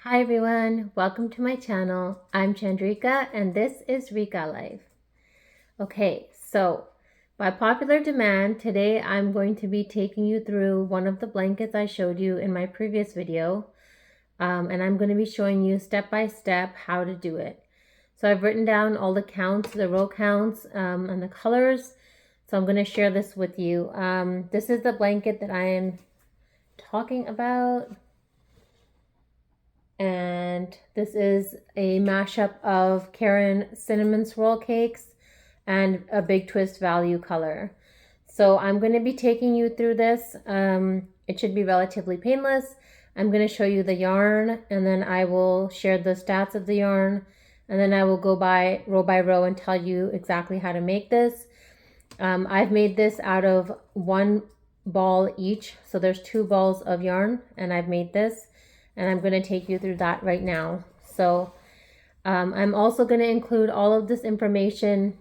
Hi everyone, welcome to my channel. I'm Chandrika and this is RIKA Life. Okay, so by popular demand, today I'm going to be taking you through one of the blankets I showed you in my previous video. And I'm going to be showing you step by step how to do it. So I've written down all the counts, the row counts, and the colors. So I'm going to share this with you. This is the blanket that I am talking about. And this is a mashup of Karen cinnamon swirl cakes and a Big Twist value color. So I'm going to be taking you through this. It should be relatively painless. I'm going to show you the yarn, and then I will share the stats of the yarn, and then I will go by row and tell you exactly how to make this. I've made this out of one ball each, so there's 2 balls of yarn, and I've made this. And I'm going to take you through that right now. So I'm also going to include all of this information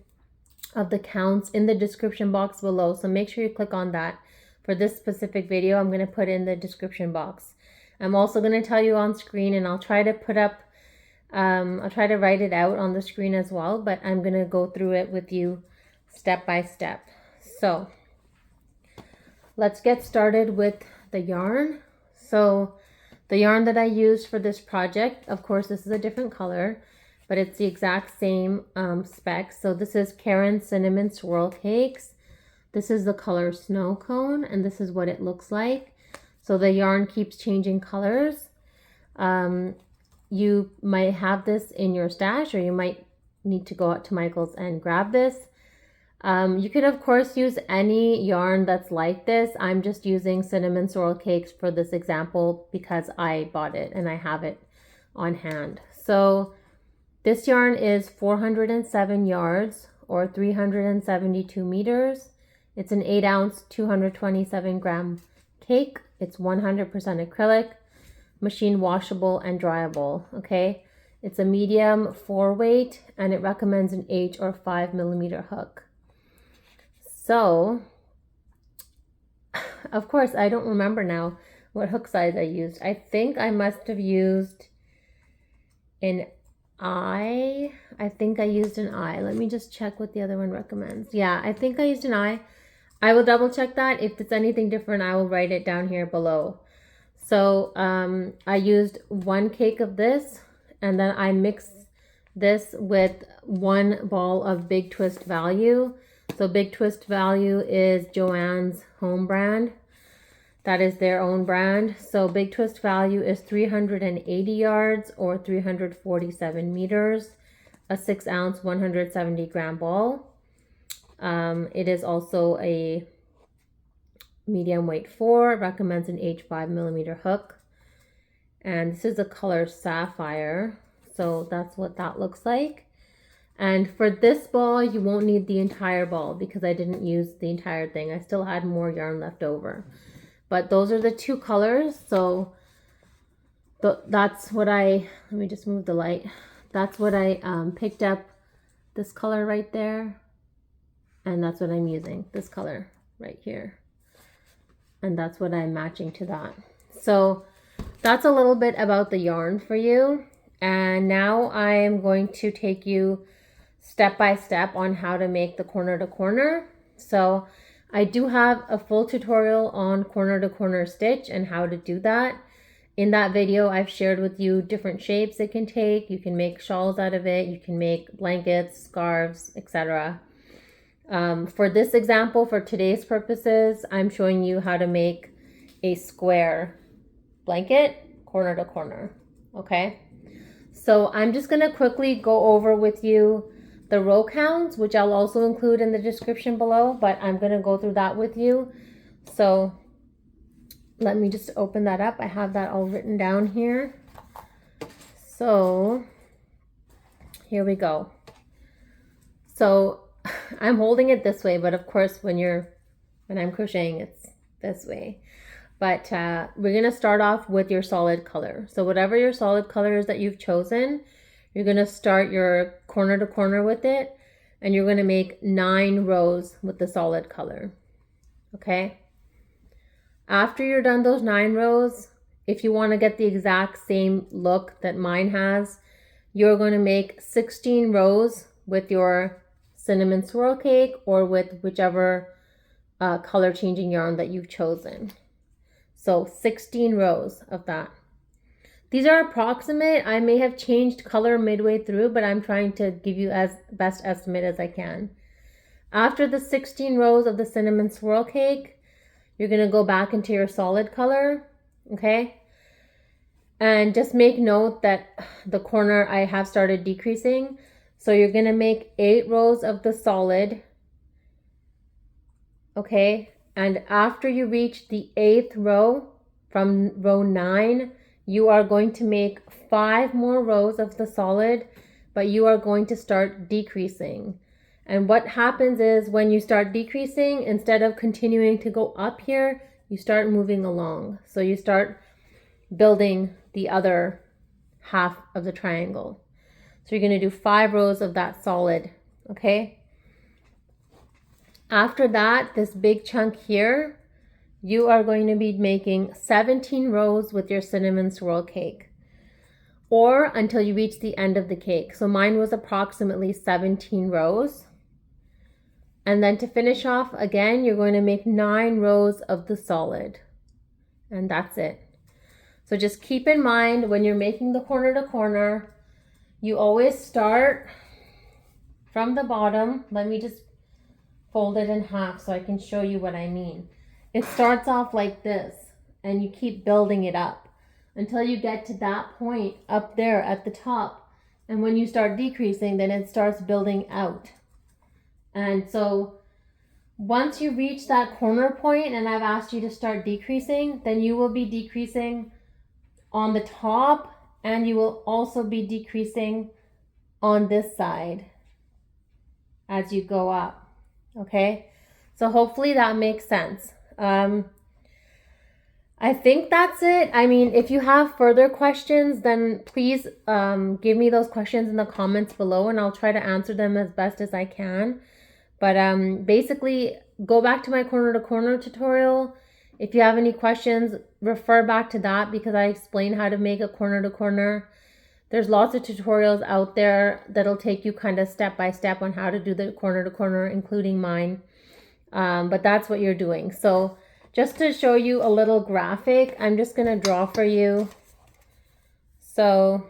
of the counts in the description box below. So make sure you click on that. For this specific video, I'm going to put in the description box. I'm also going to tell you on screen, and I'll try to put up, I'll try to write it out on the screen as well, but I'm going to go through it with you step by step. So let's get started with the yarn. So the yarn that I used for this project, of course, this is a different color, but it's the exact same spec. So this is Karen Cinnamon Swirl Cakes. This is the color Snow Cone, and this is what it looks like. So the yarn keeps changing colors. You might have this in your stash, or you might need to go out to Michael's and grab this. You could, of course, use any yarn that's like this. I'm just using Cinnamon Swirl Cakes for this example because I bought it and I have it on hand. So this yarn is 407 yards or 372 meters. It's an 8-ounce, 227-gram cake. It's 100% acrylic, machine washable and dryable, okay? It's a medium 4-weight, and it recommends an H or 5mm hook. So, of course, I don't remember now what hook size I used. I think I must have used an I. I think I used an I. Let me just check what the other one recommends. Yeah, I think I used an I. I will double check that. If it's anything different, I will write it down here below. So I used 1 cake of this, and then I mixed this with 1 ball of Big Twist value. So Big Twist value is Joann's home brand. That is their own brand. So Big Twist value is 380 yards or 347 meters, a 6-ounce, 170-gram ball. It is also a medium weight 4, recommends an H 5mm hook. And this is the color Sapphire. So that's what that looks like. And for this ball, you won't need the entire ball because I didn't use the entire thing. I still had more yarn left over. But those are the 2 colors. So that's what let me just move the light. That's what I picked up, this color right there. And that's what I'm using, this color right here. And that's what I'm matching to that. So that's a little bit about the yarn for you. And now I am going to take you step by step on how to make the corner to corner. So I do have a full tutorial on corner to corner stitch and how to do that. In that video, I've shared with you different shapes it can take. You can make shawls out of it. You can make blankets, scarves, etc. For this example, for today's purposes, I'm showing you how to make a square blanket corner to corner. Okay. So I'm just going to quickly go over with you the row counts, which I'll also include in the description below, but I'm going to go through that with you. So let me just open that up. I have that all written down here. So here we go. So I'm holding it this way, but of course when I'm crocheting, it's this way. But we're going to start off with your solid color. So whatever your solid color is that you've chosen, you're going to start your corner to corner with it, and you're going to make 9 rows with the solid color. Okay? After you're done those 9 rows, if you want to get the exact same look that mine has, you're going to make 16 rows with your cinnamon swirl cake or with whichever color changing yarn that you've chosen. So 16 rows of that. These are approximate. I may have changed color midway through, but I'm trying to give you as best estimate as I can. After the 16 rows of the cinnamon swirl cake, you're going to go back into your solid color, okay? And just make note that the corner I have started decreasing. So you're going to make 8 rows of the solid, okay? And after you reach the 8th row, from row 9, you are going to make 5 more rows of the solid, but you are going to start decreasing. And what happens is when you start decreasing, instead of continuing to go up here, you start moving along. So you start building the other half of the triangle. So you're going to do 5 rows of that solid, okay? After that, this big chunk here, you are going to be making 17 rows with your cinnamon swirl cake, or until you reach the end of the cake. So mine was approximately 17 rows. And then to finish off, again, you're going to make 9 rows of the solid. And that's it. So just keep in mind when you're making the corner to corner, you always start from the bottom. Let me just fold it in half so I can show you what I mean. It starts off like this, and you keep building it up until you get to that point up there at the top. And when you start decreasing, then it starts building out. And so once you reach that corner point and I've asked you to start decreasing, then you will be decreasing on the top, and you will also be decreasing on this side as you go up. Okay, so hopefully that makes sense. I think that's it. I mean, if you have further questions, then please give me those questions in the comments below, and I'll try to answer them as best as I can. But basically, go back to my corner to corner tutorial. If you have any questions, refer back to that, because I explain how to make a corner to corner. There's lots of tutorials out there that'll take you kind of step by step on how to do the corner to corner, including mine. But that's what you're doing. So just to show you a little graphic, I'm just going to draw for you. So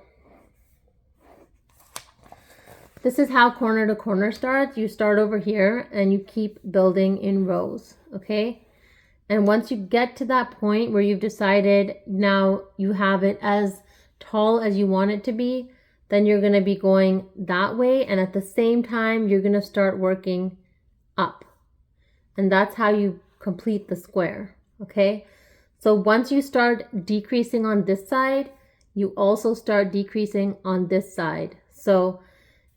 this is how corner to corner starts. You start over here and you keep building in rows, okay? And once you get to that point where you've decided now you have it as tall as you want it to be, then you're going to be going that way, and at the same time you're going to start working up. And that's how you complete the square, okay? So once you start decreasing on this side, you also start decreasing on this side. So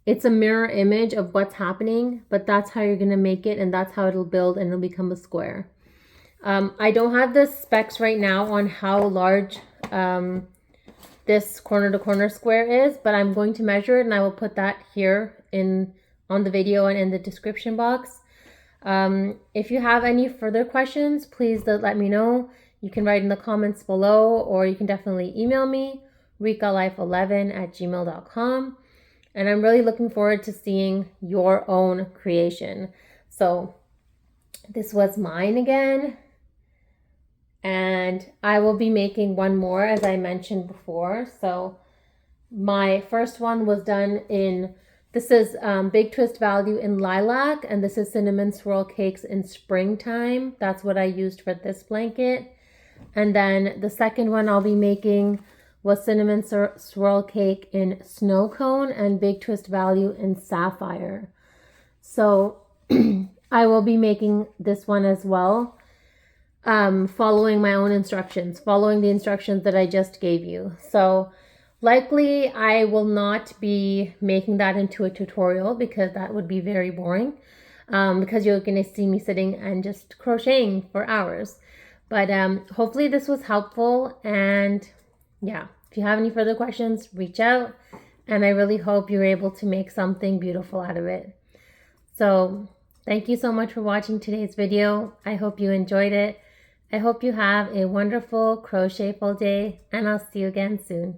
it's a mirror image of what's happening, but that's how you're going to make it, and that's how it'll build and it'll become a square. I don't have the specs right now on how large this corner to corner square is, but I'm going to measure it, and I will put that here on the video and in the description box. If you have any further questions, please let me know. You can write in the comments below, or you can definitely email me, rikalife11@gmail.com. And I'm really looking forward to seeing your own creation. So this was mine again. And I will be making one more, as I mentioned before. So my first one was done in, this is Big Twist Value in lilac, and this is cinnamon swirl cakes in springtime. That's what I used for this blanket. And then the second one I'll be making was cinnamon swirl cake in snow cone and Big Twist Value in sapphire. So I will be making this one as well, following my own instructions, following the instructions that I just gave you. So likely I will not be making that into a tutorial, because that would be very boring, because you're going to see me sitting and just crocheting for hours. But hopefully this was helpful, and yeah, if you have any further questions, reach out, and I really hope you're able to make something beautiful out of it. So thank you so much for watching today's video. I hope you enjoyed it, I hope you have a wonderful crochetful day, and I'll see you again soon.